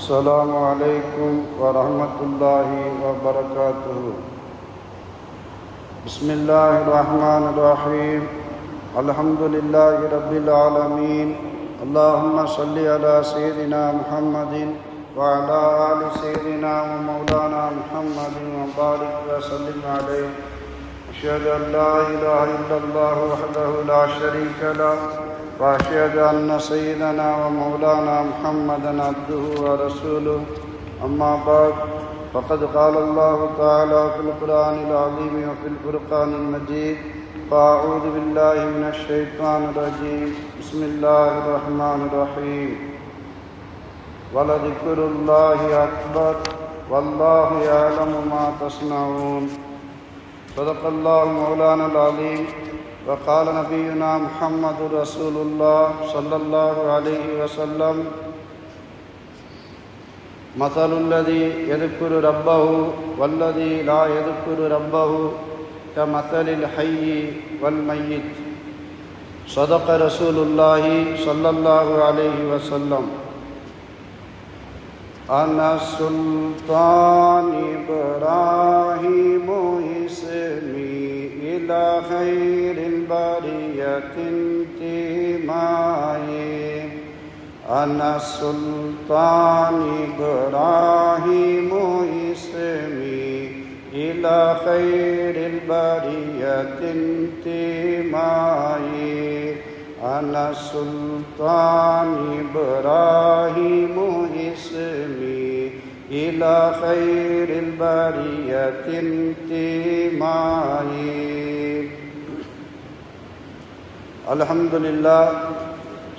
السلام عليكم ورحمة الله وبركاته. بسم الله الرحمن الرحيم. الحمد لله رب العالمين. اللهم صل على سيدنا محمد وعلى آل سيدنا ومولانا محمد وبارك وسلم عليه. أشهد أن لا إله إلا الله وحده لا شريك له وأشهد أن سيدنا ومولانا محمدا عبده ورسوله. أما بعد، فقد قال الله تعالى في القرآن العظيم وفي الفرقان المجيد: فأعوذ بالله من الشيطان الرجيم. بسم الله الرحمن الرحيم. ولذكر الله أكبر والله يعلم ما تصنعون. صدق الله مولانا العظيم. وقال نبينا محمد رسول الله صلى الله عليه وسلم: مثل الذي يذكر ربه والذي لا يذكر ربه كمثل الحي والميت. صدق رسول الله صلى الله عليه وسلم. أنا السلطان إبراهيم اسمي إلى خير البرية انتمائي. أنا السلطان إبراهيم اسمي إلى خير البرية انتمائي. أنا السلطان إبراهيم اسمي إلى خير البرية انتمائي. அல்ஹம்துலில்லாஹ்.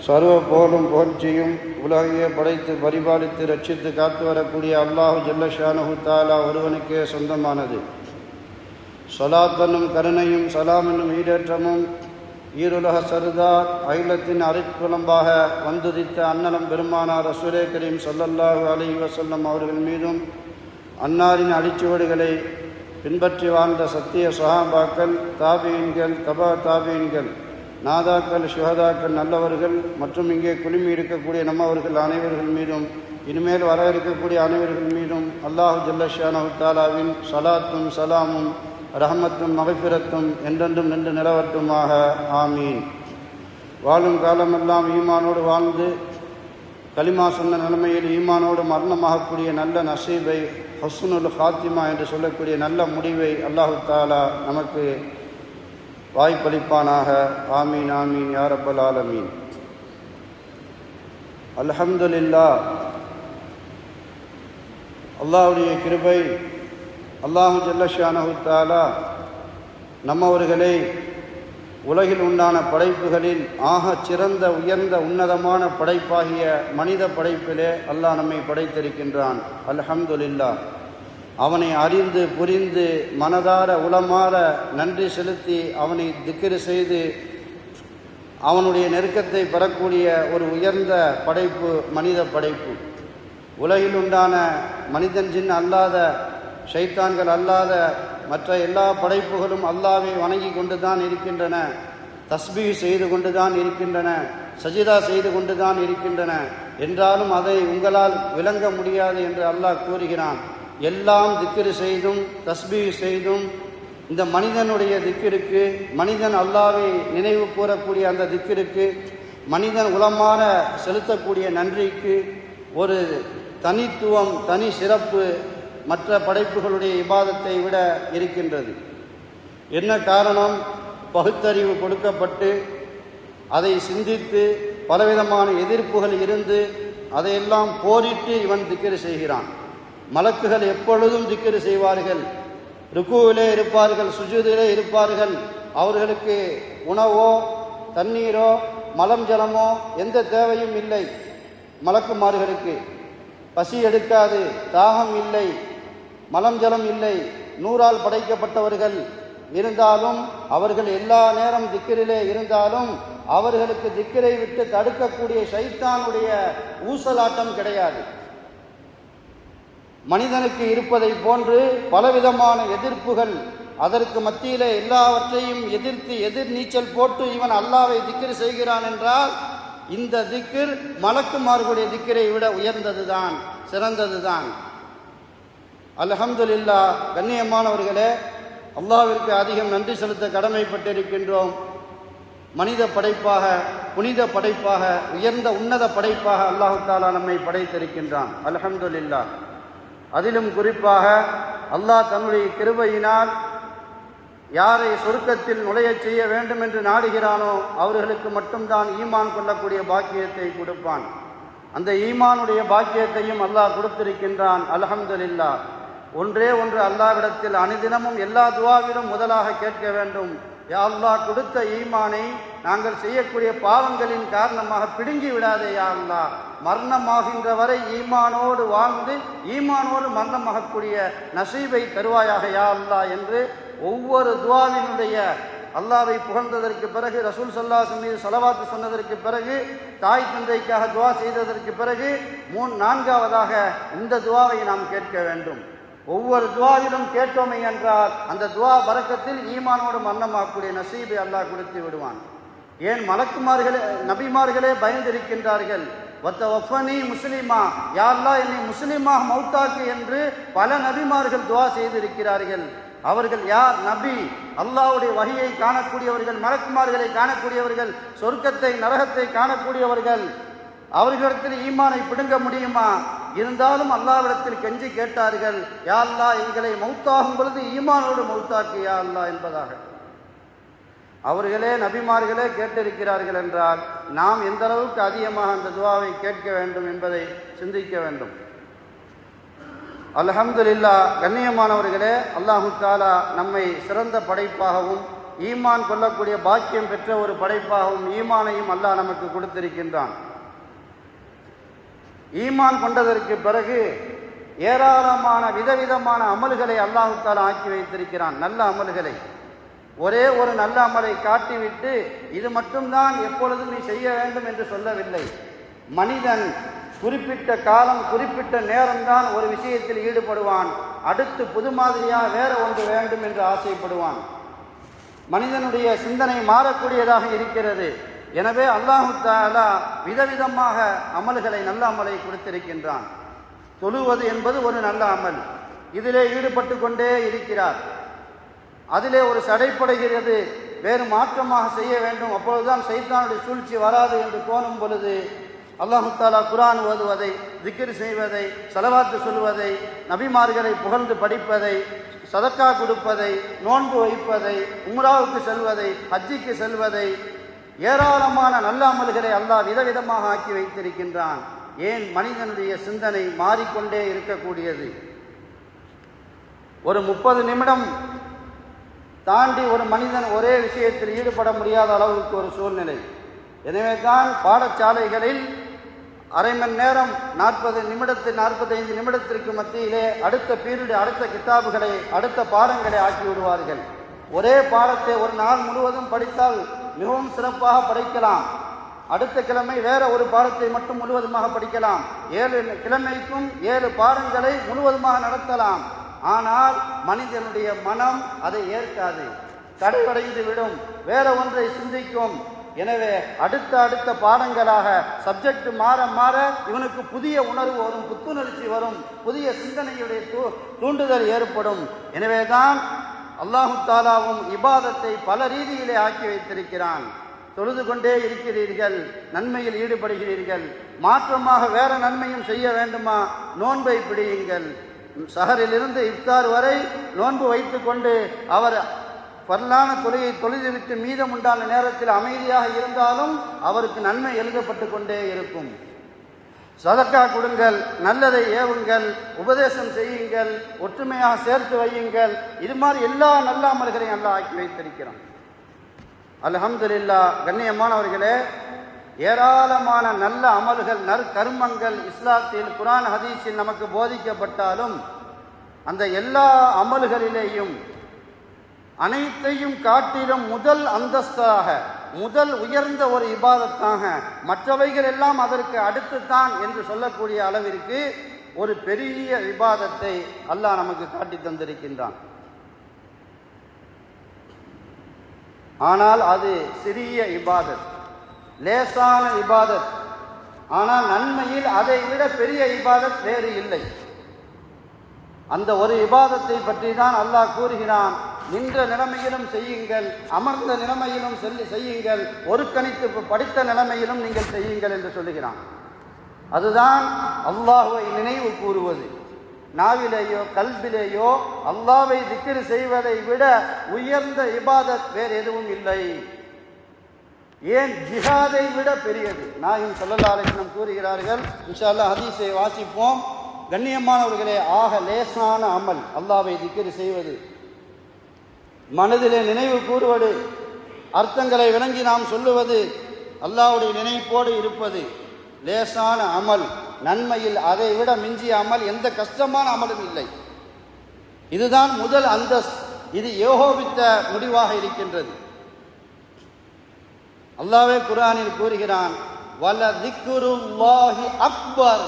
சர்வ புகழும் புகழ்ச்சியும் உலகையே படைத்து பரிபாலித்து ரட்சித்து காத்து வரக்கூடிய அல்லாஹு ஜல்ல ஷானஹு தஆலா ஒருவனுக்கே சொந்தமானது. ஸலாத் என்னும் கருணையும் சலாம் என்னும் ஈடேற்றமும் ஈருலக சர்தார் அகிலத்தின் அருட்குலம்பாக வந்துதித்த அன்னலம் பெருமானார் ரசூலே கரீம் ஸல்லல்லாஹு அலைஹி வஸல்லம் அவர்கள் மீதும், அன்னாரின் அடிச்சுவடுகளை பின்பற்றி வாழ்ந்த சத்திய சஹாபாக்கள், தாபீன்கள், தபா தாபீன்கள், நாதாக்கள், ஷுஹதாக்கள், நல்லவர்கள் மற்றும் இங்கே குழுமி இருக்கக்கூடிய நம்மவர்கள் அனைவர்கள் மீதும், இனிமேல் வர இருக்கக்கூடிய அனைவர்கள் மீதும் அல்லாஹு ஜல்ல ஷானஹு தஆலாவின் ஸலாத்தும் சலாமும் ரஹமத்தும் மக்ஃபிரத்தும் என்றென்றும் நின்று நிலவட்டுமாக. ஆமீன். வாழும் காலமெல்லாம் ஈமானோடு வாழ்ந்து கலிமா சொன்ன நிலைமையில் ஈமானோடு மரணமாகக்கூடிய நல்ல நசீபை, ஹஸ்னுல் ஃபாத்திமா என்று சொல்லக்கூடிய நல்ல முடிவை அல்லாஹு தஆலா நமக்கு வாய்ப்பளிப்பானாக. ஆமீன் ஆமீன் யா ரப்பல் ஆலமீன். அல்ஹம்துலில்லாஹ். அல்லாஹ்வுடைய கிருபை, அல்லாஹு ஜல்ல ஷானஹு தஆலா நம்மவர்களை உலகில் உண்டான படைப்புகளில் ஆக சிறந்த உயர்ந்த உன்னதமான படைப்பாகிய மனித படைப்பிலே அல்லாஹ் நம்மை படைத்திருக்கின்றான். அல்ஹம்துலில்லாஹ். அவனை அறிந்து புரிந்து மனதார உளமாற நன்றி செலுத்தி அவனை திக்ர் செய்து அவனுடைய நெருக்கத்தை பெறக்கூடிய ஒரு உயர்ந்த படைப்பு மனித படைப்பு. உலகில் உண்டான மனிதன் ஜின் அல்லாத, ஷைத்தான்கள் அல்லாத மற்ற எல்லா படைப்புகளும் அல்லாஹ்வை வணங்கி கொண்டு தான் இருக்கின்றன, தஸ்பீஹ் செய்து கொண்டு தான் இருக்கின்றன, சஜிதா செய்து கொண்டு தான் இருக்கின்றன. என்றாலும் அதை உங்களால் விளங்க முடியாது என்று அல்லாஹ் கூறுகிறான். எல்லாம் திக்ர் செய்தும் தஸ்பீஹ் செய்தும் இந்த மனிதனுடைய திக்கிற்கு, மனிதன் அல்லாஹ்வை நினைவு கூறக்கூடிய அந்த திக்கிற்கு, மனிதன் உளமாற செலுத்தக்கூடிய நன்றிக்கு ஒரு தனித்துவம், தனி சிறப்பு மற்ற படைப்புகளுடைய இபாதத்தை விட இருக்கின்றது. என்ன காரணம்? பகுத்தறிவு கொடுக்கப்பட்டு அதை சிந்தித்து பலவிதமான எதிர்ப்புகள் இருந்து அதையெல்லாம் போரிட்டு இவன் திக்ர் செய்கிறான். மலக்குகள் எப்பொழுதும் திக்ர் செய்வார்கள், ருக்குவிலே இருப்பார்கள், சுஜூதிலே இருப்பார்கள். அவர்களுக்கு உணவோ தண்ணீரோ மலம் ஜலமோ எந்த தேவையும் இல்லை. மலக்குமார்களுக்கு பசி எடுக்காது, தாகம் இல்லை, மலம் ஜலம் இல்லை. நூறால் படைக்கப்பட்டவர்கள் இருந்தாலும் அவர்கள் எல்லா நேரம் திக்கிரிலே இருந்தாலும் அவர்களுக்கு திக்கிரை விட்டு தடுக்கக்கூடிய ஷைத்தானுடைய ஊசலாட்டம் கிடையாது. மனிதனுக்கு இருப்பதை போன்று பலவிதமான எதிர்ப்புகள், அதற்கு மத்தியிலே எல்லாவற்றையும் எதிர்த்து எதிர் நீச்சல் போட்டு இவன் அல்லாஹ்வை திக்ர் செய்கிறான் என்றால் இந்த திக்ர் மலக்குமார்களுடைய திக்ரை விட உயர்ந்ததுதான். சிறந்தது தான். அல்ஹம்துலில்லாஹ். கண்ணியமானவர்களே, அல்லாஹ்விற்கு அதிகம் நன்றி செலுத்த கடமைப்பட்டிருக்கின்றோம். மனித படைப்பாக, புனித படைப்பாக, உயர்ந்த உன்னத படைப்பாக அல்லாஹு தஆலா நம்மை படைத்திருக்கின்றான். அல்ஹம்துலில்லாஹ். அதிலும் குறிப்பாக அல்லாஹ் தன்னுடைய கிருபையினால் யாரை சொர்க்கத்தில் நுழையச் செய்ய வேண்டும் என்று நாடுகிறானோ அவர்களுக்கு மட்டும்தான் ஈமான் கொள்ளக்கூடிய பாக்கியத்தை கொடுப்பான். அந்த ஈமானுடைய பாக்கியத்தையும் அல்லாஹ் கொடுத்திருக்கின்றான். அல்ஹம்துலில்லாஹ். ஒன்றே ஒன்று அல்லாஹ்விடத்தில் அனுதினமும் எல்லா துஆவிலும் முதலாக கேட்க வேண்டும், யா அல்லாஹ், கொடுத்த ஈமானை நாங்கள் செய்யக்கூடிய பாவங்களின் காரணமாக பிடுங்கி விடாதே யா அல்லாஹ். மரணமாகின்ற வரை ஈமானோடு வாழ்ந்து ஈமானோடு மரணமாகக்கூடிய நசீபை தருவாயாக யா அல்லாஹ் என்று ஒவ்வொரு துஆவினுடைய அல்லாஹ்வை புகழ்ந்ததற்கு பிறகு, ரசூல் ஸல்லல்லாஹு அலைஹி வஸல்லம் மீது ஸலவாத்து சொன்னதற்கு பிறகு, தாய் தந்தைக்காக துஆ செய்ததற்கு பிறகு நான்காவதாக இந்த துஆவை நாம் கேட்க வேண்டும். ஒவ்வொரு துஆவிலும் கேட்டோமே என்றால் அந்த துஆ பரக்கத்தில் ஈமானோடு மரணமாகக்கூடிய நசீபை அல்லாஹ் கொடுத்து விடுவான். ஏன் மலக்குமார்களே, நபிமார்களே பயந்திருக்கின்றார்கள். வத்தவஃபனி முஸ்லிமா, யா அல்லாஹ் என்னை முஸ்லிமாக மௌத்தாக்கு என்று பல நபிமார்கள் துஆ செய்திருக்கிறார்கள். அவர்கள் யார்? நபி, அல்லாஹ்வுடைய வஹியை காணக்கூடியவர்கள், மலக்குமார்களை காணக்கூடியவர்கள், சொர்க்கத்தை நரகத்தை காணக்கூடியவர்கள். அவர்களிடத்தில் ஈமானை பிடுங்க முடியுமா? இருந்தாலும் அல்லாஹ்விடத்தில் கெஞ்சி கேட்டார்கள், யா அல்லாஹ் எங்களை மௌத்தாகும் பொழுது ஈமானோடு மௌத்தாக்கு யா அல்லாஹ் என்பதாக. அவர்களே நபிமார்களே கேட்டிருக்கிறார்கள் என்றால் நாம் எந்த அளவுக்கு அதிகமாக அந்த துஆவை கேட்க வேண்டும் என்பதை சிந்திக்க வேண்டும். அல்ஹம்துலில்லாஹ். கண்ணியமானவர்களே, அல்லாஹு தஆலா நம்மை சிறந்த படைப்பாகவும் ஈமான் கொள்ளக்கூடிய பாக்கியம் பெற்ற ஒரு படைப்பாகவும் ஈமானையும் அல்லாஹ் நமக்கு கொடுத்திருக்கின்றான். ஈமான் கொண்டதற்கு பிறகு ஏராளமான விதவிதமான அமல்களை அல்லாஹு தஆலா ஆக்கி வைத்திருக்கிறான். நல்ல அமல்களை, ஒரே ஒரு நல்ல அமலை காட்டிவிட்டு இது மட்டும்தான் எப்பொழுதும் நீ செய்ய வேண்டும் என்று சொல்லவில்லை. மனிதன் குறிப்பிட்ட காலம், குறிப்பிட்ட நேரம்தான் ஒரு விஷயத்தில் ஈடுபடுவான். அடுத்து புது மாதிரியாக வேற ஒன்று வேண்டும் என்று ஆசைப்படுவான். மனிதனுடைய சிந்தனை மாறக்கூடியதாக இருக்கிறது. எனவே அல்லாஹு தஆலா விதவிதமாக அமல்களை, நல்ல அமலை கொடுத்திருக்கின்றான். தொழுவது என்பது ஒரு நல்ல அமல். இதிலே ஈடுபட்டு கொண்டே இருக்கிறார். அதிலே ஒரு சடைப்படைகிறது, வேறு மாற்றமாக செய்ய வேண்டும், அப்பொழுதுதான் சைத்தானுடைய சூழ்ச்சி வராது என்று தோணும் பொழுது அல்லாஹு தஆலா குர்ஆன் ஓதுவதை, திக்ர் செய்வதை, ஸலவாத்து சொல்வதை, நபிமார்களை புகழ்ந்து படிப்பதை, சதக்கா கொடுப்பதை, நோன்பு வைப்பதை, உம்ராவுக்கு செல்வதை, ஹஜ்ஜிக்கு செல்வதை, ஏராளமான நல்ல அமல்களை அல்லாஹ் விதவிதமாக ஆக்கி வைத்திருக்கின்றான். ஏன்? மனிதனுடைய சிந்தனை மாறிக்கொண்டே இருக்கக்கூடியது. ஒரு 30 நிமிடம் தாண்டி ஒரு மனிதன் ஒரே விஷயத்தில் ஈடுபட முடியாத அளவுக்கு ஒரு சூழ்நிலை. எனவே தான் பாடசாலைகளில் அரை மணி நேரம் 40 நிமிடத்தில் 45 நிமிடத்திற்கு மத்தியிலே அடுத்த பீரியடு, அடுத்த கிதாபுகளை, அடுத்த பாடங்களை ஆக்கி விடுவார்கள். ஒரே பாடத்தை ஒரு நாள் முழுவதும் படித்தால் மிகவும் சிறப்பாக படிக்கலாம். அடுத்த கிழமை வேற ஒரு பாடத்தை மட்டும் முழுவதுமாக படிக்கலாம். 7 கிழமைக்கும் 7 பாடங்களை முழுவதுமாக நடத்தலாம். ஆனால் மனிதனுடைய மனம் அதை ஏற்காது, தடைவடைந்து விடும், வேற ஒன்றை சிந்திக்கும். எனவே அடுத்த பாடங்களாக சப்ஜெக்ட் மாற மாற இவனுக்கு புதிய உணர்வு வரும், புத்துணர்ச்சி வரும், புதிய சிந்தனையுடைய தூண்டுதல் ஏற்படும். எனவே தான் அல்லாஹு தஆலாவும் இபாதத்தை பல ரீதியிலே ஆக்கி வைத்திருக்கிறான். தொழுது கொண்டே இருக்கிறீர்கள், நன்மையில் ஈடுபடுகிறீர்கள். மாற்றமாக வேற நன்மையும் செய்ய வேண்டுமா? நோன்பை பிடியுங்கள். சஹரிலிருந்து இஃப்தார் வரை நோன்பு வைத்து கொண்டு அவர் பரலான தொழுகை தொழுதுவிட்டு மீதம் உண்டான நேரத்தில் அமைதியாக இருந்தாலும் அவருக்கு நன்மை எழுதப்பட்டு கொண்டே இருக்கும். சதக்கா கொடுங்கள், நல்லதை ஏவுங்கள், உபதேசம் செய்யுங்கள், ஒற்றுமையாக சேர்த்து வையுங்கள். இது மாதிரி எல்லா நல்ல அமல்களையும் அல்லாஹ் ஆக்கி வைத்திருக்கிறான். அல்ஹம்துலில்லாஹ். கண்ணியமானவர்களே, ஏராளமான நல்ல அமல்கள், நற்கர்மங்கள் இஸ்லாத்தில், குர்ஆன் ஹதீஸில் நமக்கு போதிக்கப்பட்டாலும் அந்த எல்லா அமல்களிலேயும் அனைத்தையும் காட்டிலும் முதல் அந்தஸ்தாக, முதல் உயர்ந்த ஒரு இபாதத்தாக, மற்றவைகள் எல்லாம் அதற்கு அடுத்துத்தான் என்று சொல்லக்கூடிய அளவிற்கு ஒரு பெரிய இபாதத்தை அல்லாஹ் நமக்கு காட்டி தந்திருக்கின்றான். ஆனால் அது சிறிய இபாதத், லேசான இபாதத். ஆனால் நன்மையில் அதை விட பெரிய இபாதத் வேறு இல்லை. அந்த ஒரு இபாதத்தை பற்றி தான் அல்லாஹ் கூறுகிறான், நின்ற நிலைமையிலும் செய்யுங்கள், அமர்ந்த நிலைமையிலும் செய்யுங்கள், ஒரு கணித்து படித்த நிலைமையிலும் நீங்கள் செய்யுங்கள் என்று சொல்லுகிறான். அதுதான் அல்லாஹ்வை நினைவு கூறுவது. நாவிலேயோ கல்விலேயோ அல்லாஹ்வை திக்ர் செய்வதை விட உயர்ந்த இபாதத் வேறு எதுவும் இல்லை. ஏன் ஜிஹாதை விட பெரியது. நாயகம் ஸல்லல்லாஹு அலைஹி வஸல்லம் கூறுகிறார்கள், இன்ஷா அல்லாஹ் ஹதீஸை வாசிப்போம். கண்ணியமானவர்களே, ஆக லேசான அமல் அல்லாஹ்வை திக்ர் செய்வது, மனதிலே நினைவு கூறுவது, அர்த்தங்களை விளங்கி நாம் சொல்லுவது, அல்லாஹ்வுடைய நினைப்போடு இருப்பது லேசான அமல். நன்மையில் அதை விட மிஞ்சிய அமல் எந்த கஷ்டமான அமலும் இல்லை. இதுதான் முதல் அந்தஸ்து. இது ஏகோபித்த முடிவாக இருக்கின்றது. அல்லாஹ்வே குர்ஆனில் கூறுகிறான், வல திக்ருல்லாஹி அக்பர்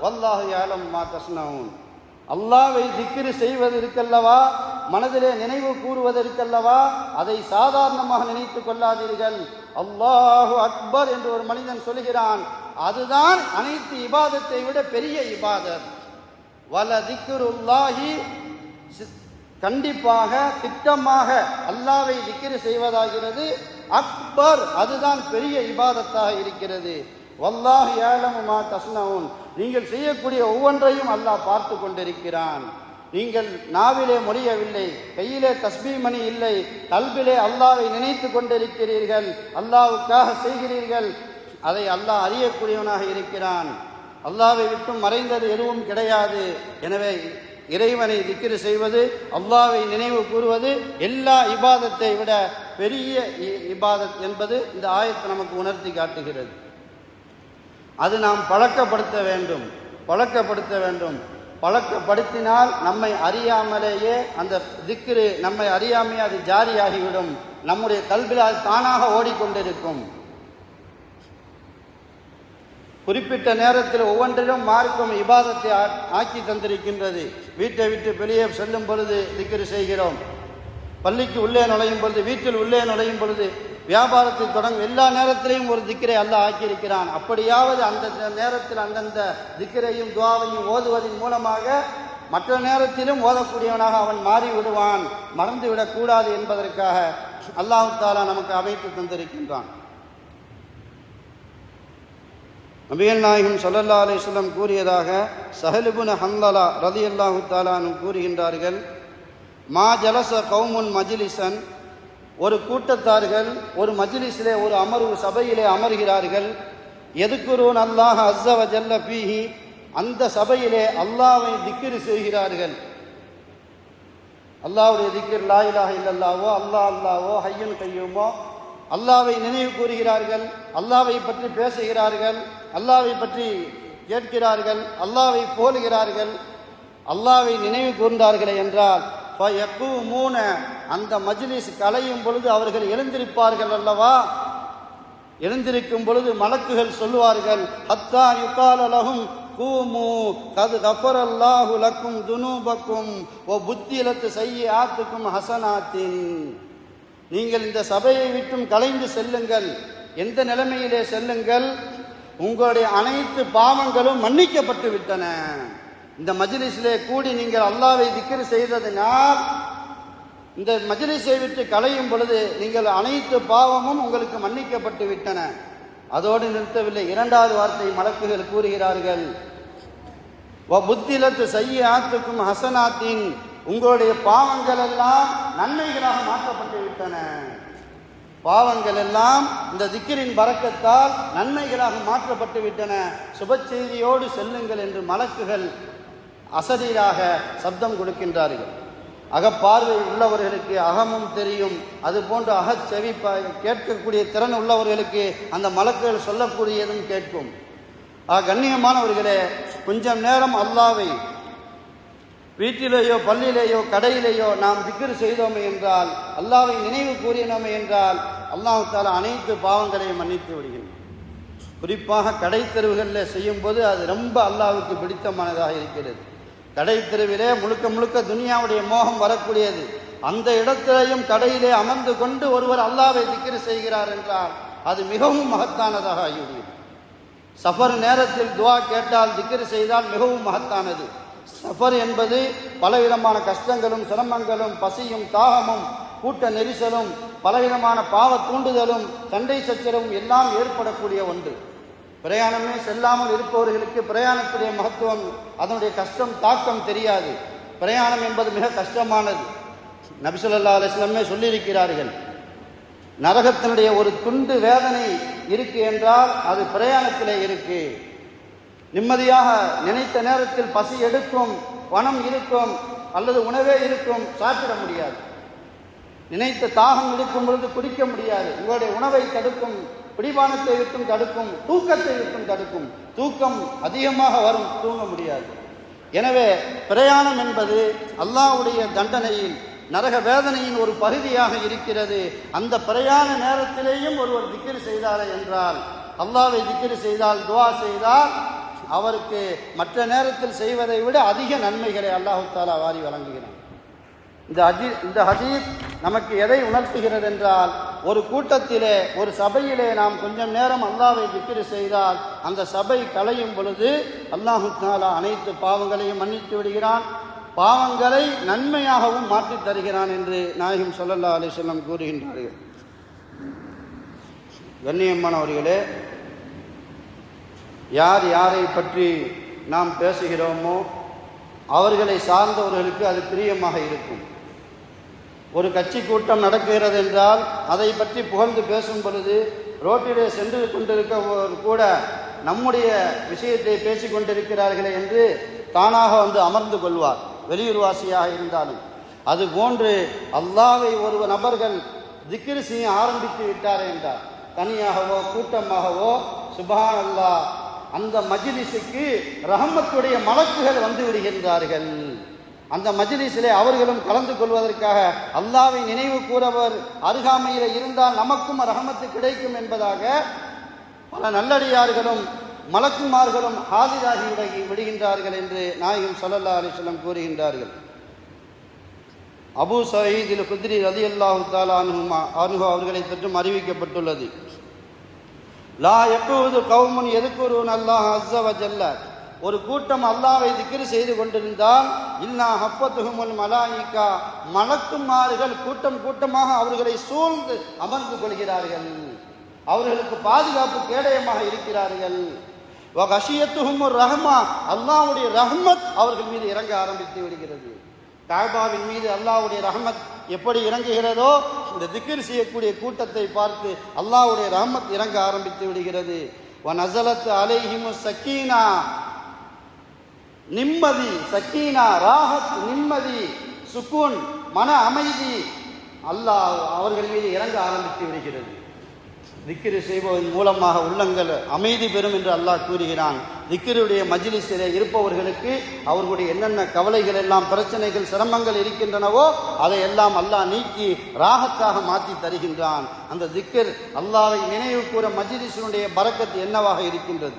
வல்லாஹு யஅலம் மா தஸ்னஊன். அல்லாஹ்வை திக்ர் செய்வது இருக்கல்லவா, மனதிலே நினைவு கூறுவது இருக்கல்லவா, அதை சாதாரணமாக நினைத்து கொள்ளாதீர்கள். அல்லாஹு அக்பர் என்று ஒரு மனிதன் சொல்கிறான், அதுதான் அனைத்து இபாதத்தை விட பெரிய இபாதத். வல திக்ருல்லாஹி, கண்டிப்பாக திட்டமாக அல்லாஹ்வை திக்ர் செய்வதாகிறது. அக்பர், அதுதான் பெரிய இபாதத்தாக இருக்கிறது. வல்லாஹு யஅலமு மா தஸ்னஊன், நீங்கள் செய்யக்கூடிய ஒவ்வொன்றையும் அல்லாஹ் பார்த்து கொண்டிருக்கிறான். நீங்கள் நாவிலே மொழியவில்லை, கையிலே தஸ்பீஹ் மணி இல்லை, கல்பிலே அல்லாஹ்வை நினைத்து கொண்டிருக்கிறீர்கள், அல்லாஹ்வுக்காக செய்கிறீர்கள், அதை அல்லாஹ் அறியக்கூடியவனாக இருக்கிறான். அல்லாஹ்வை விட்டு மறைந்தது எதுவும் கிடையாது. எனவே இறைவனை திக்ர் செய்வது, அல்லாஹ்வை நினைவு கூறுவது எல்லா இபாதத்தை விட பெரிய இபாதத் என்பது இந்த ஆயத்து நமக்கு உணர்த்தி காட்டுகிறது. அது நாம் பழக்கப்படுத்த வேண்டும். பழக்கப்படுத்தினால் நம்மை அறியாமலேயே அந்த திக்ரு நம்மை அறியாமையே அது ஜாரியாகிவிடும். நம்முடைய கல்வியில் அது தானாக ஓடிக்கொண்டிருக்கும். குறிப்பிட்ட நேரத்தில் ஒவ்வொன்றிலும் மார்க்கம் இபாதத்தை ஆக்கி தந்திருக்கின்றது. வீட்டை விட்டு வெளியே செல்லும் பொழுது திக்ர் செய்கிறோம், பள்ளிக்கு உள்ளே நுழையும் பொழுது, வீட்டில் உள்ளே நுழையும் பொழுது, வியாபாரத்தை தொடங்கும் எல்லா நேரத்திலையும் ஒரு திக்ரை அல்லாஹ் ஆக்கியிருக்கிறான். அப்படியாவது அந்த நேரத்தில் அந்தந்த திக்ரையும் துஆவையும் ஓதுவதன் மூலமாக மற்ற நேரத்திலும் ஓதக்கூடியவனாக அவன் மாறி விடுவான், மறந்து விடக்கூடாது என்பதற்காக அல்லாஹ் தஆலா நமக்கு அமைத்து தந்திருக்கின்றான். நபிகள் நாயகம் ஸல்லல்லாஹு அலைஹி வஸல்லம் கூறியதாக ஸஹல் இப்னு ஹன்லலா ரலியல்லாஹு தஆலா அன்ஹு கூறுகின்றார்கள், மா ஜலஸ கௌமுன் மஜ்லிஸன், ஒரு கூட்டத்தார்கள் ஒரு மஜ்லிஸிலே, ஒரு அமர்வு சபையிலே அமர்கிறார்கள். எதுக்குரூன் அல்லாஹ் அஸ்ஸ வ ஜல்ல ஃபீஹி, அந்த சபையிலே அல்லாஹ்வை திக்ர் செய்கிறார்கள். அல்லாஹ்வுடைய திக்ர் லா இலாஹ இல்லல்லாஹோ, அல்லாஹ்வோ, ஹய்யுன் கய்யூமோ, அல்லாஹ்வை நினைவு கூறுகிறார்கள், அல்லாஹ்வை பற்றி பேசுகிறார்கள், அல்லாஹ்வை பற்றி கேட்கிறார்கள், அல்லாஹ்வை போலுகிறார்கள். அல்லாஹ்வை நினைவு கூர்ந்தார்களே என்றால் ஃபயக்கூமூன, அந்த மஜ்லிஸ் கலையும் பொழுது அவர்கள் எழுந்திருப்பார்கள் அல்லவா. எழுந்திருக்கும் பொழுது மலக்குகள் சொல்லுவார்கள், ஹத்தா யுகால லஹும் கூமு கத் கஃபரல்லாஹு லக்கும் துனூபக்கும் வ புத்திலத் ஸய்யிஆத்துக்கும் ஹஸனாத்தின். நீங்கள் இந்த சபையை விட்டும் கலைந்து செல்லுங்கள். எந்த நிலைமையிலே செல்லுங்கள்? உங்களுடைய அனைத்து பாவங்களும் மன்னிக்கப்பட்டு விட்டன. இந்த மஜ்லிஸிலே கூடி நீங்கள் அல்லாஹ்வை திக்ர் செய்ததினால், இந்த மஜ்லிஸை விட்டு கலையும் பொழுது நீங்கள் அனைத்து பாவமும் உங்களுக்கு மன்னிக்கப்பட்டு விட்டன. அதோடு நிறுத்தவில்லை, இரண்டாவது வார்த்தை மலக்குகள் கூறுகிறார்கள், வ புத்திலத் ஸய்யிஆத்துக்கும் ஹஸனாத்தின், உங்களுடைய பாவங்கள் எல்லாம் நன்மைகளாக மாற்றப்பட்டு விட்டன. பாவங்கள் எல்லாம் இந்த திக்ரின் பரக்கத்தால் நன்மைகளாக மாற்றப்பட்டு விட்டன. சுப செய்தியோடு செல்லுங்கள் என்று மலக்குகள் அசரீராக சப்தம் கொடுக்கின்றார்கள். அகப்பார்வை உள்ளவர்களுக்கு அகமும் தெரியும், அதுபோன்று அகச்செவி கேட்கக்கூடிய திறன் உள்ளவர்களுக்கு அந்த மலக்குகள் சொல்லக்கூடியதும் கேட்கும். கண்ணியமானவர்களே, கொஞ்சம் நேரம் அல்லாஹ்வை வீட்டிலேயோ பள்ளியிலேயோ கடையிலேயோ நாம் திக்ர் செய்தோமே என்றால், அல்லாஹ்வை நினைவு கூறினோமே என்றால், அல்லாஹ் தஆலா அனைத்து பாவங்களையும் மன்னித்து விடுகின்றான். குறிப்பாக கடை தெருவுகளில் செய்யும்போது அது ரொம்ப அல்லாஹ்வுக்கு பிடித்தமானதாக இருக்கிறது. கடை தெருவிலே முழுக்க முழுக்க துனியாவுடைய மோகம் வரக்கூடியது. அந்த இடத்திலேயும் கடையிலே அமர்ந்து கொண்டு ஒருவர் அல்லாஹ்வை திக்ர் செய்கிறார் என்றால் அது மிகவும் மகத்தானதாக ஆகிவிடுகிறது. சஃபர் நேரத்தில் துவா கேட்டால் திக்ர் செய்தால் மிகவும் மகத்தானது. சஃபர் என்பது பலவிதமான கஷ்டங்களும் சிரமங்களும் பசியும் தாகமும் கூட்ட நெரிசலும் பலவிதமான பாவ தூண்டுதலும் சண்டை சச்சரவும் எல்லாம் ஏற்படக்கூடிய ஒன்று. பிரயாணமே செல்லாமல் இருப்பவர்களுக்கு பிரயாணத்துடைய மகத்துவம், அதனுடைய கஷ்டம் தாக்கம் தெரியாது. பிரயாணம் என்பது மிக கஷ்டமானது. நபி ஸல்லல்லாஹு அலைஹி வஸல்லம் சொல்லியிருக்கிறார்கள், நரகத்தினுடைய ஒரு துண்டு வேதனை இருக்கு என்றால் அது பிரயாணத்திலே இருக்கு. நிம்மதியாக நினைத்த நேரத்தில் பசி எடுக்கும், பணம் இருக்கும், அல்லது உணவே இருக்கும், சாப்பிட முடியாது. நினைத்த தாகம் இருக்கும் பொழுது குடிக்க முடியாது. உங்களுடைய உணவை தடுக்கும், பிடிபானத்தை விட்டும் தடுக்கும், தூக்கத்தை விட்டும் தடுக்கும். தூக்கம் அதிகமாக வரும், தூங்க முடியாது. எனவே பிரயாணம் என்பது அல்லாஹ்வுடைய தண்டனையில், நரக வேதனையின் ஒரு பகுதியாக இருக்கிறது. அந்த பிரயாண நேரத்திலேயும் ஒருவர் திக்ர் செய்தாரே என்றால், அல்லாஹ்வை திக்ர் செய்தால், துஆ செய்தால், அவருக்கு மற்ற நேரத்தில் செய்வதை விட அதிக நன்மைகளை அல்லாஹ் தஆலா வாரி வழங்குகிறான். இந்த ஹதீஸ் நமக்கு எதை உணர்த்துகிறது என்றால், ஒரு கூட்டத்திலே, ஒரு சபையிலே நாம் கொஞ்சம் நேரம் அல்லாஹ்வை திக்ர் செய்தால் அந்த சபை கலையும் பொழுது அல்லாஹ் தஆலா அனைத்து பாவங்களையும் மன்னித்து விடுகிறான், பாவங்களை நன்மையாகவும் மாற்றித் தருகிறான் என்று நாயகம் ஸல்லல்லாஹு அலைஹி வஸல்லம் கூறுகின்றார்கள். கண்ணியமானவர்களே, யார் யாரை பற்றி நாம் பேசுகிறோமோ அவர்களை சார்ந்தவர்களுக்கு அது பிரியமாக இருக்கும். ஒரு கட்சி கூட்டம் நடக்கிறது என்றால் அதை பற்றி புகழ்ந்து பேசும் பொழுது ரோட்டிலே சென்று கொண்டிருக்கவர் கூட நம்முடைய விஷயத்தை பேசிக் கொண்டிருக்கிறார்களே என்று தானாக வந்து அமர்ந்து கொள்வார், வெளியூர்வாசியாக இருந்தாலும். அதுபோன்று அல்லாஹ்வை ஒரு நபர்கள் திக்ர் செய்ய ஆரம்பித்து விட்டார் என்றார், தனியாகவோ கூட்டமாகவோ, சுப்ஹான் அல்லாஹ், அந்த மஜ்லிஸுக்கு ரஹமத்துடைய மலக்குகள் வந்து விடுகின்றார்கள். அந்த மஜ்லிஸிலே அவர்களும் கலந்து கொள்வதற்காக அல்லாஹ்வை நினைவு கூறவர் அருகாமையில் இருந்தால் நமக்கும் ரஹமத்து கிடைக்கும் என்பதாக பல நல்லடியார்களும் மலக்குமார்களும் ஹாஜிராகி விடுகின்றார்கள் என்று நாயகம் ஸல்லல்லாஹு அலைஹி வஸல்லம் கூறுகின்றார்கள். அபூ சயீத் அல் குத்ரி ரலியல்லாஹு தஆலா அன்ஹு அவர்களை பற்றும் அறிவிக்கப்பட்டுள்ளது, லா யகூது கௌமுன் யذ்குரூன அல்லாஹ் அஸ்ஸ வ ஜல்ல, ஒரு கூட்டம் அல்லாஹ்வை திக்ர் செய்து கொண்டிருந்தால், இல்லா ஹஃபத்துஹுமுல் மலாயிகா, மலக்குமார்கள் கூட்டம் கூட்டமாக அவர்களை சூழ்ந்து அமர்ந்து கொள்கிறார்கள், அவர்களுக்கு பாதுகாப்பு கேடயமாக இருக்கிறார்கள். வ கஷியத்துஹுமுர் ரஹ்மா, அல்லாஹ்வுடைய ரஹ்மத் அவர்கள் மீது இறங்க ஆரம்பித்து விடுகிறது. காபாவின் மீது அல்லாஹ்வுடைய ரஹ்மத் எப்படி இறங்குகிறதோ, இந்த திக்ர் செய்யக்கூடிய கூட்டத்தை பார்த்து அல்லாஹ்வுடைய ரஹ்மத் இறங்க ஆரம்பித்து விடுகிறது. வ நஸலத் அலைஹிமுஸ் சக்கீனா, நிம்மதி, சக்கீனா, ராஹத், நிம்மதி, சுக்கூன், மன அமைதி அல்லாஹ் அவர்கள் மீது இறங்க ஆரம்பித்து விடுகிறது. திக்ர் செய்வதன் மூலமாக உள்ளங்கள் அமைதி பெறும் என்று அல்லாஹ் கூறுகிறான். திக்ருடைய மஜ்லிஸிலே இருப்பவர்களுக்கு அவர்களுடைய என்னென்ன கவலைகள் எல்லாம், பிரச்சனைகள், சிரமங்கள் இருக்கின்றனவோ அதையெல்லாம் அல்லாஹ் நீக்கி ராகத்தாக மாற்றி தருகின்றான். அந்த திக்ர், அல்லாஹ்வை நினைவு கூற மஜ்லிஸினுடைய பரக்கத் என்னவாக இருக்கின்றது.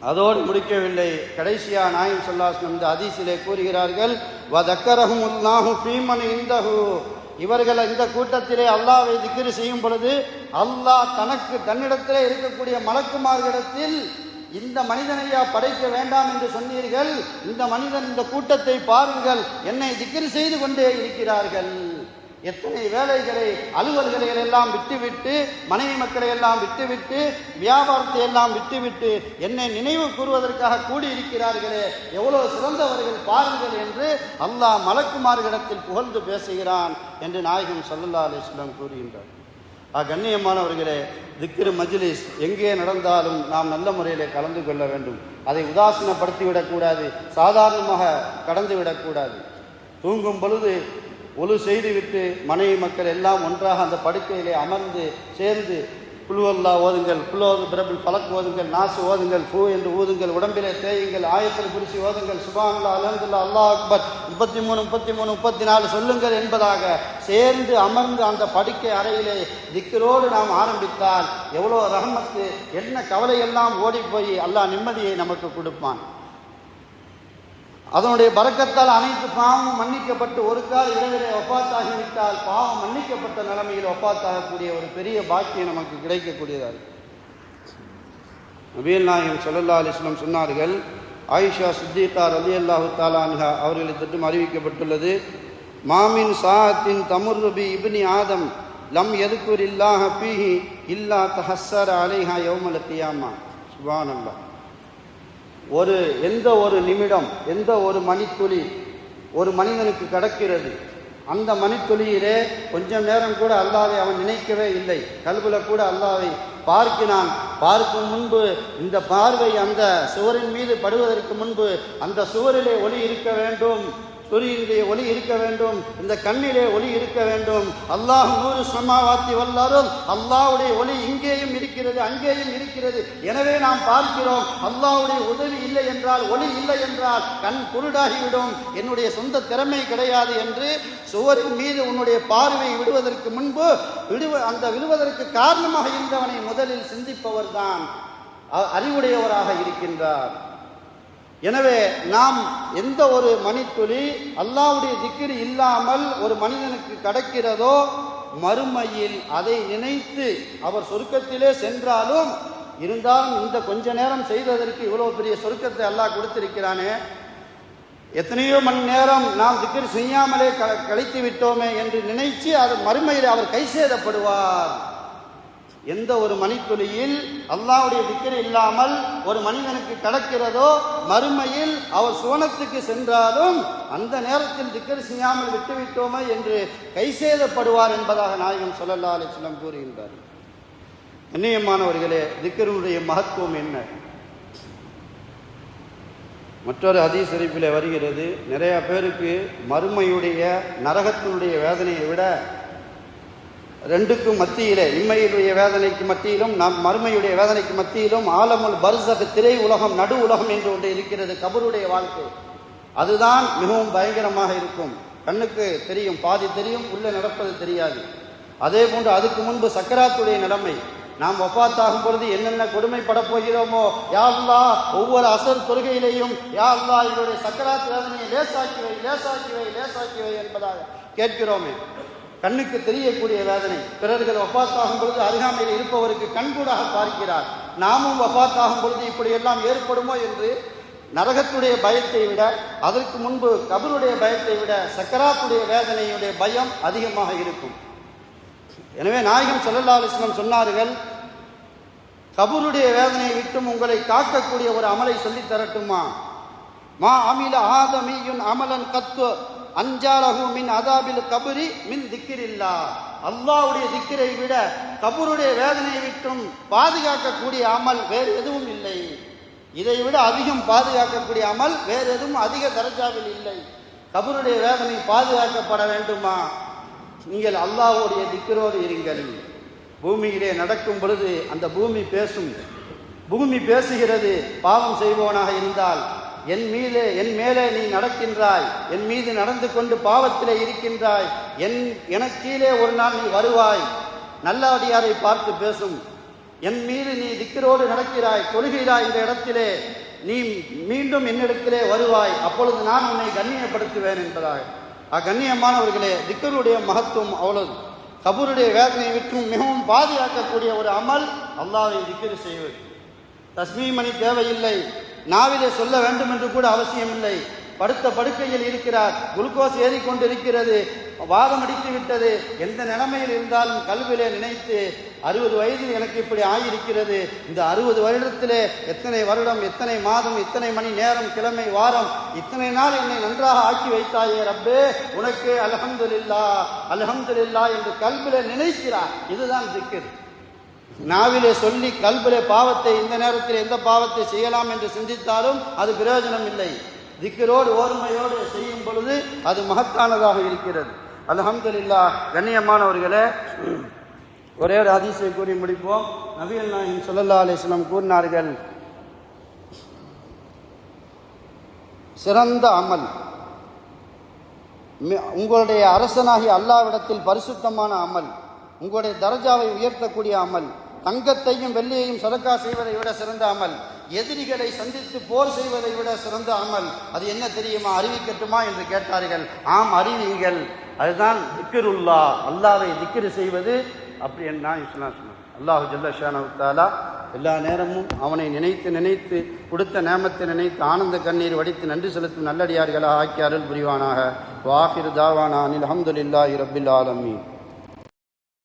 அதோடு முடிக்கவில்லை, கடைசியா நாயகம் ஸல்லல்லாஹு அலைஹி வஸல்லம் இந்த ஹதீஸிலே கூறுகிறார்கள், வ தக்கரஹுமுல்லாஹு ஃபீமன் இந்தஹு, இவர்கள் இந்த கூட்டத்திலே அல்லாஹ்வை திக்ர் செய்யும் பொழுது அல்லாஹ் தன்னிடத்திலே இருக்கக்கூடிய மலக்குமார்களிடத்தில், இந்த மனிதனையா படைக்க வேண்டாம் என்று சொன்னீர்கள், இந்த மனிதன், இந்த கூட்டத்தை பாருங்கள், என்னை திக்ர் செய்து கொண்டே இருக்கிறார்கள். எத்தனை வேலைகளை, அலுவல்களை எல்லாம் விட்டுவிட்டு, மனைவி மக்களை எல்லாம் விட்டுவிட்டு, வியாபாரத்தை எல்லாம் விட்டுவிட்டு என்னை நினைவு கூறுவதற்காக கூடியிருக்கிறார்களே, எவ்வளவு சிறந்தவர்கள் பாருங்கள் என்று அல்லாஹ் மலக்குமார்களிடத்தில் புகழ்ந்து பேசுகிறான் என்று நாயகம் ஸல்லல்லாஹு அலைஹி வஸல்லம் கூறுகின்றார். கண்ணியமானவர்களே, திக்ர் மஜ்லிஸ் எங்கே நடந்தாலும் நாம் நல்ல முறையிலே கலந்து கொள்ள வேண்டும். அதை உதாசீனப்படுத்திவிடக்கூடாது, சாதாரணமாக கடந்து விடக்கூடாது. தூங்கும் பொழுது ஒழு செய்துவிட்டு மனைவி மக்கள் எல்லாம் ஒன்றாக அந்த படுக்கையிலே அமர்ந்து சேர்ந்து குல்ஹுவல்லா ஓதுங்கள், குல்ஹு பிரபில் பலக் ஓதுங்கள், நாசு ஓதுங்கள், பூ என்று ஊதுங்கள், உடம்பிலே தேயுங்கள், ஆயத்துல் குர்சி ஓதுங்கள், சுப்ஹானல்லாஹ், அல்ஹம்துலில்லாஹ், அல்லாஹ் அக்பர் 33 33 34 சொல்லுங்கள் என்பதாக சேர்ந்து அமர்ந்து அந்த படுக்கை அறையிலே திக்ரோடு நாம் ஆரம்பித்தால் எவ்வளோ ரஹமத்து, என்ன கவலை எல்லாம் ஓடி போய் அல்லாஹ் நிம்மதியை நமக்கு கொடுப்பான். அதனுடைய பரக்கத்தால் அனைத்து பாவமும் மன்னிக்கப்பட்டு ஒரு கால் இரவிலே வஃபாத்தாகிவிட்டால் பாவம் மன்னிக்கப்பட்ட நிலைமையில் வஃபாத்தாகக்கூடிய ஒரு பெரிய பாக்கியம் நமக்கு கிடைக்கக்கூடியதாக. நபிகள் நாயகம் ஸல்லல்லாஹு அலைஹி வஸல்லம் சொன்னார்கள், ஆயிஷா சித்திகா ரலியல்லாஹு தஆலா அன்ஹா அவர்களை தொட்டும் அறிவிக்கப்பட்டுள்ளது, மாமின் சாஅத்தின் தமுர்ரு பி இப்னி ஆதம் லம் யذ்குரில்லாஹ ஃபீஹி இல்லா தஹஸ்ஸர அலைஹா யௌமல் கியாமா. சுப்ஹானல்லாஹ். எந்த ஒரு நிமிடம், எந்த ஒரு மணித்துளி ஒரு மனிதனுக்கு கடக்கிறது, அந்த மணித்துளியிலே கொஞ்சம் நேரம் கூட அல்லாஹ்வை அவன் நினைக்கவே இல்லை. கல்புல கூட அல்லாஹ்வை பார்க்கினான். பார்க்கும் முன்பு இந்த பார்வை அந்த சுவரின் மீது படுவதற்கு முன்பு அந்த சுவரிலே ஒளி இருக்க வேண்டும், சூரியனுடைய ஒளி இருக்க வேண்டும், இந்த கண்ணிலே ஒளி இருக்க வேண்டும். அல்லாஹ் நூறு சமாவாத்தி வல்லாரும், அல்லாஹ்வுடைய ஒளி இங்கேயும் இருக்கிறது அங்கேயும் இருக்கிறது. எனவே நாம் பார்க்கிறோம். அல்லாஹ்வுடைய உதவி இல்லை என்றால், ஒளி இல்லை என்றால் கண் குருடாகிவிடும். என்னுடைய சொந்த திறமை கிடையாது என்று சுவரின் மீது உன்னுடைய பார்வை விடுவதற்கு முன்பு அந்த விடுவதற்கு காரணமாக இருந்தவனை முதலில் சிந்திப்பவர் தான் அறிவுடையவராக இருக்கின்றார். எனவே நாம் எந்த ஒரு மணித்துளி அல்லாஹ்வுடைய திக்ர் இல்லாமல் ஒரு மனிதனுக்கு கடக்கிறதோ, மறுமையில் அதை நினைத்து அவர் சொர்க்கத்திலே சென்றாலும், இருந்தாலும் இந்த கொஞ்ச நேரம் செய்ததற்கு இவ்வளவு பெரிய சொர்க்கத்தை அல்லாஹ் கொடுத்திருக்கிறானே, எத்தனையோ மணி நேரம் நாம் திக்ர் செய்யாமலே கழித்து விட்டோமே என்று நினைச்சு அது மறுமையில் அவர் கைசேதப்படுவார். எந்த ஒரு மணித்துளியில் அல்லாஹ்வுடைய திக்ர் இல்லாமல் ஒரு மனிதனுக்கு கடக்கிறதோ, மறுமையில் அவர் சுவனத்துக்கு சென்றாலும் அந்த நேரத்தில் திக்ர் செய்யாமல் விட்டுவிட்டோமே என்று கைசேதப்படுவார் என்பதாக நாயகம் ஸல்லல்லாஹு அலைஹி வஸல்லம் கூறுகின்றார். கண்ணியமானவர்களே, திக்ருடைய மகத்துவம் என்ன? மற்றொரு ஹதீஸ் ஷரீஃபிலே வருகிறது, நிறைய பேருக்கு மறுமையுடைய நரகத்தினுடைய வேதனையை விட ரெண்டுக்கும் மத்தியிலே, இம்மையுடைய வேதனைக்கு மத்தியிலும் மறுமையுடைய வேதனைக்கு மத்தியிலும் ஆலமுல் பர்ஸக் திரை உலகம், நடு உலகம் என்று ஒன்று இருக்கிறது, கபருடைய வாழ்க்கை. அதுதான் மிகவும் பயங்கரமாக இருக்கும். கண்ணுக்கு தெரியும், பாதி தெரியும், உள்ளே நடப்பது தெரியாது. அதே போன்று அதுக்கு முன்பு சக்கராத்துடைய நிலைமை. நாம் வஃபாத்தாகும் பொழுது என்னென்ன கொடுமைப்பட போகிறோமோ, யா அல்லாஹ் ஒவ்வொரு அசர் தொழுகையிலேயும் யா அல்லாஹ் என்னுடைய சக்கராத் வேதனையை லேசாக்கிவை லேசாக்கிவை லேசாக்கிவை என்பதாக கேட்கிறோமே. கண்ணுக்கு தெரியக்கூடிய வேதனை. பிறர்கள் வஃபாத்தாகும் பொழுது அருகாமையில் இருப்பவருக்கு கண்கூடாக பார்க்கிறார். நாமும் வஃபாத்தாகும் பொழுது இப்படியெல்லாம் ஏற்படுமோ என்று நரகத்துடைய பயத்தை விட, அதற்கு முன்பு கபருடைய பயத்தை விட சக்கராத்துடைய வேதனையுடைய பயம் அதிகமாக இருக்கும். எனவே நாயகம் ஸல்லல்லாஹு அலைஹி வஸல்லம் சொன்னார்கள், கபருடைய வேதனையை விட்டும் உங்களை காக்கக்கூடிய ஒரு அமலை சொல்லி தரட்டுமா? மா அமில ஆதமியுன் அமலன் கத்து அஞ்சாலஹு மின் அதாபில் கபரி மின் திக்ரில்லா. அல்லாஹ்வுடைய திக்ரை விட கபருடைய வேதனையை விட்டும் பாதுகாக்கக்கூடிய அமல் வேறு எதுவும் இல்லை. இதை விட அதிகம் பாதுகாக்கக்கூடிய அமல் வேறு எதுவும் அதிக தரஜாவில் இல்லை. கபருடைய வேதனை பாதுகாக்கப்பட வேண்டுமா? நீங்கள் அல்லாஹ்வுடைய திக்ரோடு இருங்கள். பூமியிலே நடக்கும் பொழுது அந்த பூமி பேசும். பூமி பேசுகிறது, பாவம் செய்பவனாக இருந்தால் என் மேலே நீ நடக்கின்றாய், என் மீது நடந்து கொண்டு பாவத்திலே இருக்கின்றாய், எனக்கு கீழே ஒரு நாள் நீ வருவாய். நல்லடியாரை பார்த்து பேசும். என் மீது நீ திக்ரோடு நடக்கிறாய், தொழுகிறாய், இந்த இடத்திலே நீ மீண்டும் என்னிடத்திலே வருவாய், அப்பொழுது நான் உன்னை கண்ணியப்படுத்துவேன் என்பதாக. கண்ணியமானவர்களே, திக்ருடைய மகத்துவம் அவ்வளவு. கபருடைய வேதனையை விட்டும் மிகவும் பாதுகாக்கக்கூடிய ஒரு அமல் அல்லாஹ்வை திக்ர் செய்வது. தஸ்மீமணி தேவையில்லை, நாவிலே சொல்ல வேண்டும் என்று கூட அவசியம் இல்லை. படுத்த படுக்கையில் இருக்கிறார், குளுக்கோஸ் ஏறிக்கொண்டிருக்கிறது, வாதம் அடித்து விட்டது, எந்த நிலைமையில் இருந்தாலும் கல்விலே நினைத்து 60 வயதில் எனக்கு இப்படி ஆகியிருக்கிறது, இந்த 60 வருடத்திலே எத்தனை வருடம், எத்தனை மாதம், இத்தனை மணி நேரம், கிழமை, வாரம், இத்தனை நாள் என்னை நன்றாக ஆக்கி வைத்தாயே ரப்பே, உனக்கு அல்ஹம்துலில்லாஹ் அல்ஹம்துலில்லாஹ் என்று கல்விலே நினைக்கிறார். இதுதான் திக்ர். நாவிலே சொல்லி கல்பிலே பாவத்தை, இந்த நேரத்தில் எந்த பாவத்தை செய்யலாம் என்று சிந்தித்தாலும் அது பிரயோஜனம் இல்லை. திக்ரோடு ஓர்மையோடு செய்யும் பொழுது அது மகத்தானதாக இருக்கிறது. அல்ஹம்துலில்லாஹ். கண்ணியமானவர்களே, ஒரே ஒரு ஹதீஸை கூறி முடிப்போம். நபிகள் நாயகம் ஸல்லல்லாஹு அலைஹி வஸல்லம் கூறினார்கள், சிறந்த அமல் உங்களுடைய அரசனாகிய அல்லாஹ்விடத்தில் பரிசுத்தமான அமல், உங்களுடைய தரஜாவை உயர்த்தக்கூடிய அமல், தங்கத்தையும் வெள்ளியையும் சதக்கா செய்வதை விட சிறந்த அமல், எதிரிகளை சந்தித்து போர் செய்வதை விட சிறந்த அமல் அது என்ன தெரியுமா? அறிவிக்கட்டுமா என்று கேட்டார்கள். ஆம், அறிவியுங்கள். அதுதான் திக்ருல்லாஹ், அல்லாஹ்வை திக்ர் செய்வது. அப்படி என்ன சொன்னார். அல்லாஹு ஜல்லஷானஹு தஆலா எல்லா நேரமும் அவனை நினைத்து நினைத்து கொடுத்த நேமத்தை நினைத்து ஆனந்த கண்ணீர் வடித்து நன்றி செலுத்தும் நல்லடியார்களாக ஆக்கி அருள் புரிவானாக. வாஹிர் தாவானா அனில் அல்ஹம்துலில்லாஹி ரப்பில் ஆலமீன்.